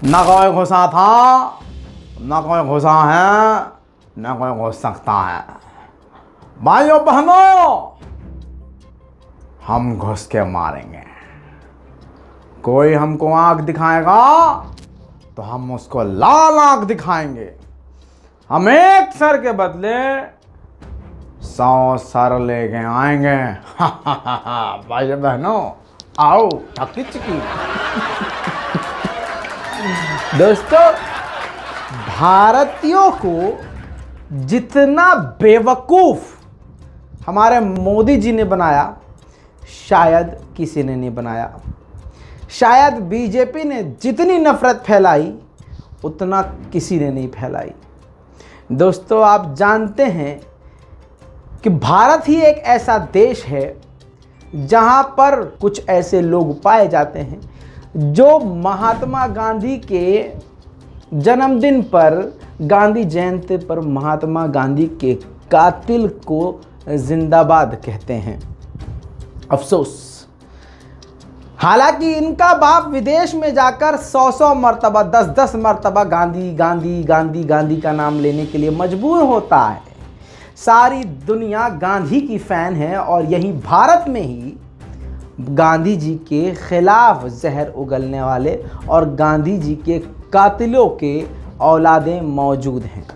न कोई घुसा था, न कोई घुसा है, न कोई घुस सकता है। भाइयों बहनों, हम घुस के मारेंगे। कोई हमको आंख दिखाएगा तो हम उसको लाल आंख दिखाएंगे। हम एक सर के बदले 100 सर लेके आएंगे। भाइयों बहनों, आओ ठकी चिकी। दोस्तों, भारतीयों को जितना बेवकूफ हमारे मोदी जी ने बनाया, शायद किसी ने नहीं बनाया। शायद बीजेपी ने जितनी नफरत फैलाई, उतना किसी ने नहीं फैलाई। दोस्तों, आप जानते हैं कि भारत ही एक ऐसा देश है जहां पर कुछ ऐसे लोग पाए जाते हैं जो महात्मा गांधी के जन्मदिन पर, गांधी जयंती पर महात्मा गांधी के कातिल को जिंदाबाद कहते हैं। अफसोस, हालांकि इनका बाप विदेश में जाकर 100 मरतबा, 10 मरतबा गांधी गांधी गांधी गांधी का नाम लेने के लिए मजबूर होता है। सारी दुनिया गांधी की फ़ैन है और यही भारत में ही गांधी जी के खिलाफ जहर उगलने वाले और गांधी जी के कातिलों के औलादें मौजूद हैं।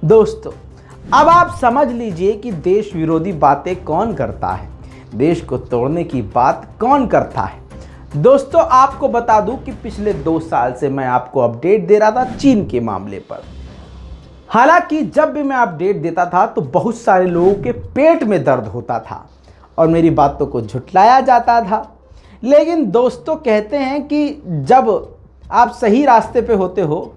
दोस्तों, अब आप समझ लीजिए कि देश विरोधी बातें कौन करता है, देश को तोड़ने की बात कौन करता है। दोस्तों, आपको बता दूं कि पिछले 2 साल से मैं आपको अपडेट दे रहा था चीन के मामले पर। हालांकि जब भी मैं अपडेट देता था तो बहुत सारे लोगों के पेट में दर्द होता था और मेरी बातों को झुठलाया जाता था। लेकिन दोस्तों, कहते हैं कि जब आप सही रास्ते पे होते हो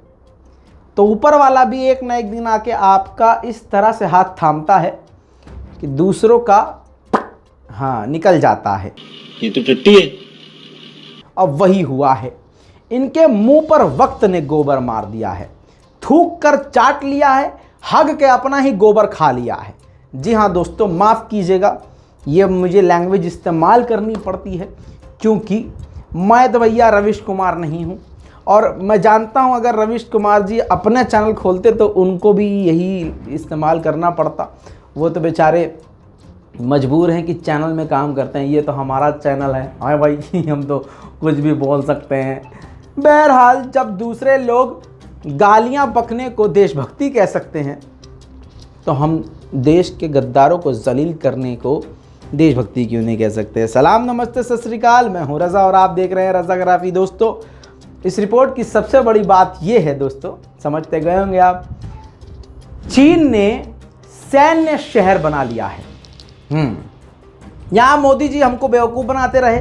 तो ऊपर वाला भी एक ना एक दिन आके आपका इस तरह से हाथ थामता है कि दूसरों का निकल जाता है। ये तो टट्टी है। अब वही हुआ है। इनके मुंह पर वक्त ने गोबर मार दिया है, थूक कर चाट लिया है, हग के अपना ही गोबर खा लिया है। जी हाँ दोस्तों, माफ़ कीजिएगा, ये मुझे लैंग्वेज इस्तेमाल करनी पड़ती है क्योंकि मैं तो भैया रविश कुमार नहीं हूँ। और मैं जानता हूँ अगर रविश कुमार जी अपना चैनल खोलते तो उनको भी यही इस्तेमाल करना पड़ता। वो तो बेचारे मजबूर हैं कि चैनल में काम करते हैं, ये तो हमारा चैनल है। हाँ भाई, हम तो कुछ भी बोल सकते हैं। बहरहाल, जब दूसरे लोग गालियां बकने को देशभक्ति कह सकते हैं तो हम देश के गद्दारों को जलील करने को देशभक्ति क्यों नहीं कह सकते। सलाम, नमस्ते, सत श्री अकाल। मैं हूं रज़ा और आप देख रहे हैं रज़ाग्राफी। दोस्तों, इस रिपोर्ट की सबसे बड़ी बात यह है, दोस्तों समझते गए होंगे आप, चीन ने सैन्य शहर बना लिया है। यहाँ मोदी जी हमको बेवकूफ़ बनाते रहे,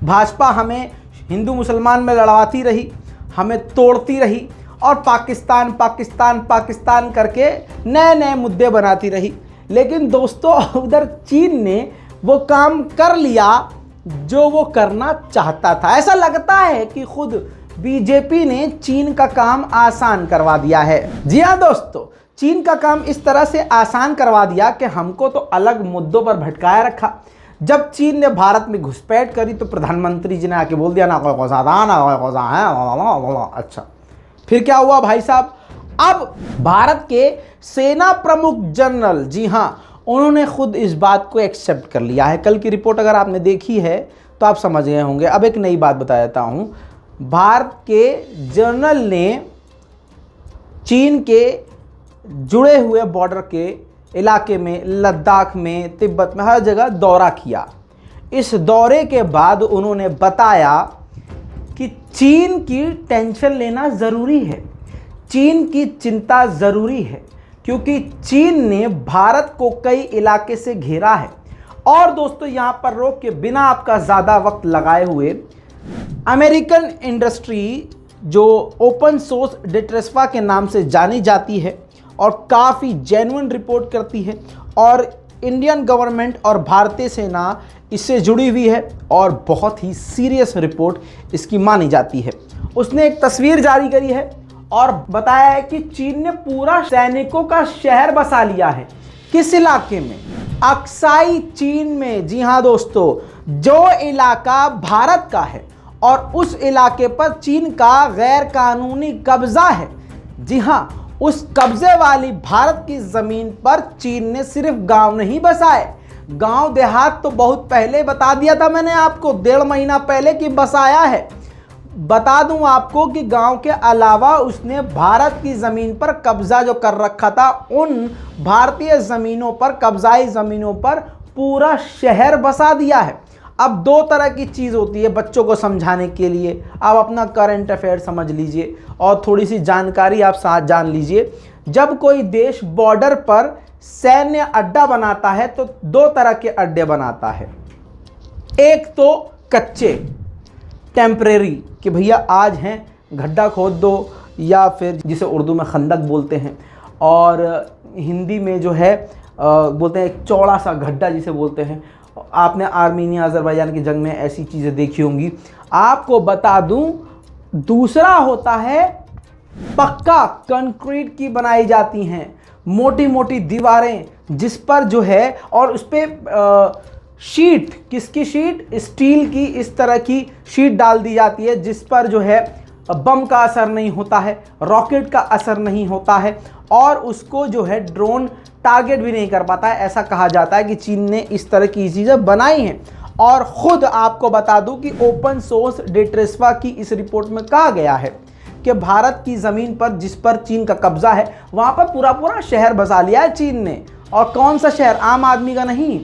भाजपा हमें हिंदू मुसलमान में लड़वाती रही, हमें तोड़ती रही और पाकिस्तान पाकिस्तान पाकिस्तान करके नए नए मुद्दे बनाती रही। लेकिन दोस्तों, उधर चीन ने वो काम कर लिया जो वो करना चाहता था। ऐसा लगता है कि खुद बीजेपी ने चीन का काम आसान करवा दिया है। जी हाँ दोस्तों, चीन का काम इस तरह से आसान करवा दिया कि हमको तो अलग मुद्दों पर भटकाया रखा। जब चीन ने भारत में घुसपैठ करी तो प्रधानमंत्री जी ने आके बोल दिया ना कोई कोसा था, ना कोई कोसा है। अच्छा, फिर क्या हुआ भाई साहब? अब भारत के सेना प्रमुख जनरल, जी हाँ, उन्होंने खुद इस बात को एक्सेप्ट कर लिया है। कल की रिपोर्ट अगर आपने देखी है तो आप समझ गए होंगे। अब एक नई बात बता देता हूँ। भारत के जनरल ने चीन के जुड़े हुए बॉर्डर के इलाके में, लद्दाख में, तिब्बत में, हर जगह दौरा किया। इस दौरे के बाद उन्होंने बताया कि चीन की टेंशन लेना ज़रूरी है, चीन की चिंता ज़रूरी है, क्योंकि चीन ने भारत को कई इलाके से घेरा है। और दोस्तों, यहाँ पर रोक के बिना आपका ज़्यादा वक्त लगाए हुए, अमेरिकन इंडस्ट्री जो ओपन सोर्स डिट्रेस्फा के नाम से जानी जाती है और काफ़ी जेन्युइन रिपोर्ट करती है, और इंडियन गवर्नमेंट और भारतीय सेना इससे जुड़ी हुई है और बहुत ही सीरियस रिपोर्ट इसकी मानी जाती है। उसने एक तस्वीर जारी करी है और बताया है कि चीन ने पूरा सैनिकों का शहर बसा लिया है। किस इलाके में? अक्साई चीन में। जी हाँ दोस्तों, जो इलाका भारत का है और उस इलाके पर चीन का गैर कानूनी कब्जा है। जी हाँ, उस कब्जे वाली भारत की जमीन पर चीन ने सिर्फ गांव नहीं बसाए, गांव देहात तो बहुत पहले बता दिया था मैंने आपको 1.5 महीना पहले कि बसाया है। बता दूं आपको कि गांव के अलावा उसने भारत की ज़मीन पर कब्जा जो कर रखा था, उन भारतीय ज़मीनों पर, कब्जाई ज़मीनों पर पूरा शहर बसा दिया है। अब 2 तरह की चीज़ होती है बच्चों को समझाने के लिए। आप अपना करंट अफेयर समझ लीजिए और थोड़ी सी जानकारी आप साथ जान लीजिए। जब कोई देश बॉर्डर पर सैन्य अड्डा बनाता है तो 2 तरह के अड्डे बनाता है। एक तो कच्चे, टेम्परेरी, कि भैया आज हैं गड्ढा खोद दो, या फिर जिसे उर्दू में खंदक बोलते हैं और हिंदी में जो है बोलते हैं एक चौड़ा सा गड्ढा जिसे बोलते हैं। आपने आर्मीनिया अज़रबैजान की जंग में ऐसी चीज़ें देखी होंगी। आपको बता दूं, दूसरा होता है पक्का, कंक्रीट की बनाई जाती हैं मोटी मोटी दीवारें, जिस पर जो है और उस पर शीट, किसकी शीट, स्टील की इस तरह की शीट डाल दी जाती है, जिस पर जो है बम का असर नहीं होता है, रॉकेट का असर नहीं होता है और उसको जो है ड्रोन टारगेट भी नहीं कर पाता है। ऐसा कहा जाता है कि चीन ने इस तरह की चीज़ें बनाई हैं। और ख़ुद आपको बता दूं कि ओपन सोर्स डेट्रेसवा की इस रिपोर्ट में कहा गया है कि भारत की ज़मीन पर जिस पर चीन का कब्जा है, वहाँ पर पूरा शहर बसा लिया है चीन ने। और कौन सा शहर, आम आदमी का नहीं,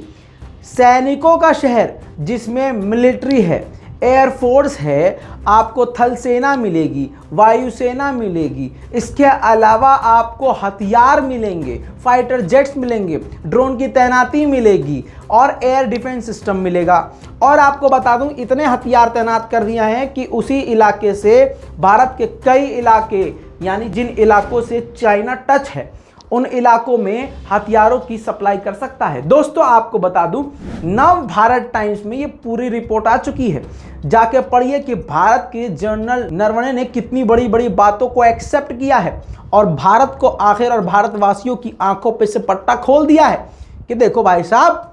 सैनिकों का शहर, जिसमें मिलिट्री है, एयरफोर्स है, आपको थल सेना मिलेगी, वायुसेना मिलेगी, इसके अलावा आपको हथियार मिलेंगे, फाइटर जेट्स मिलेंगे, ड्रोन की तैनाती मिलेगी और एयर डिफेंस सिस्टम मिलेगा। और आपको बता दूं, इतने हथियार तैनात कर दिया है कि उसी इलाके से भारत के कई इलाके, यानी जिन इलाकों से चाइना टच है, उन इलाकों में हथियारों की सप्लाई कर सकता है। दोस्तों आपको बता दूं, नव भारत टाइम्स में ये पूरी रिपोर्ट आ चुकी है, जाके पढ़िए कि भारत के जनरल नरवणे ने कितनी बड़ी बड़ी बातों को एक्सेप्ट किया है और भारत को आखिर और भारतवासियों की आंखों पे से पट्टा खोल दिया है कि देखो भाई साहब,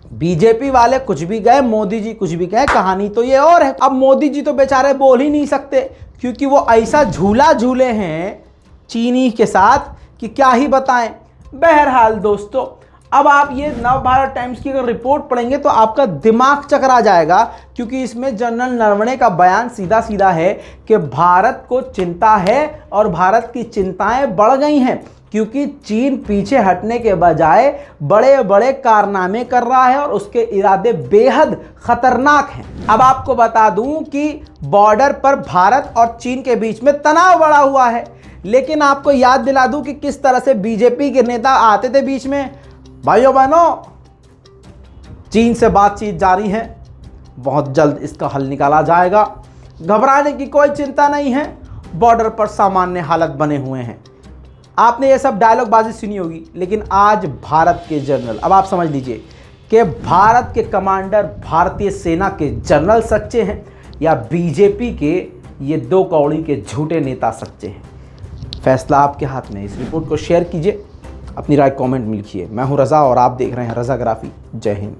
बीजेपी वाले कुछ भी गए, मोदी जी कुछ भी गए, कहानी तो ये और है। अब मोदी जी तो बेचारे बोल ही नहीं सकते क्योंकि वो ऐसा झूला झूले हैं चीनी के साथ कि क्या ही बताएं। बहरहाल दोस्तों, अब आप ये नव भारत टाइम्स की अगर रिपोर्ट पढ़ेंगे तो आपका दिमाग चकरा जाएगा, क्योंकि इसमें जनरल नरवणे का बयान सीधा सीधा है कि भारत को चिंता है और भारत की चिंताएं बढ़ गई हैं क्योंकि चीन पीछे हटने के बजाय बड़े बड़े कारनामे कर रहा है और उसके इरादे बेहद खतरनाक हैं। अब आपको बता दूं कि बॉर्डर पर भारत और चीन के बीच में तनाव बढ़ा हुआ है, लेकिन आपको याद दिला दूं कि किस तरह से बीजेपी के नेता आते थे बीच में, भाइयों बहनों चीन से बातचीत जारी है, बहुत जल्द इसका हल निकाला जाएगा, घबराने की कोई चिंता नहीं है, बॉर्डर पर सामान्य हालत बने हुए हैं। आपने ये सब डायलॉग बाजी सुनी होगी, लेकिन आज भारत के जनरल, अब आप समझ लीजिए कि भारत के कमांडर, भारतीय सेना के जनरल सच्चे हैं या बीजेपी के ये 2 कौड़ी के झूठे नेता सच्चे हैं। फैसला आपके हाथ में। इस रिपोर्ट को शेयर कीजिए, अपनी राय कमेंट में लिखिए। मैं हूं रज़ा और आप देख रहे हैं रज़ाग्राफी। जय हिंद।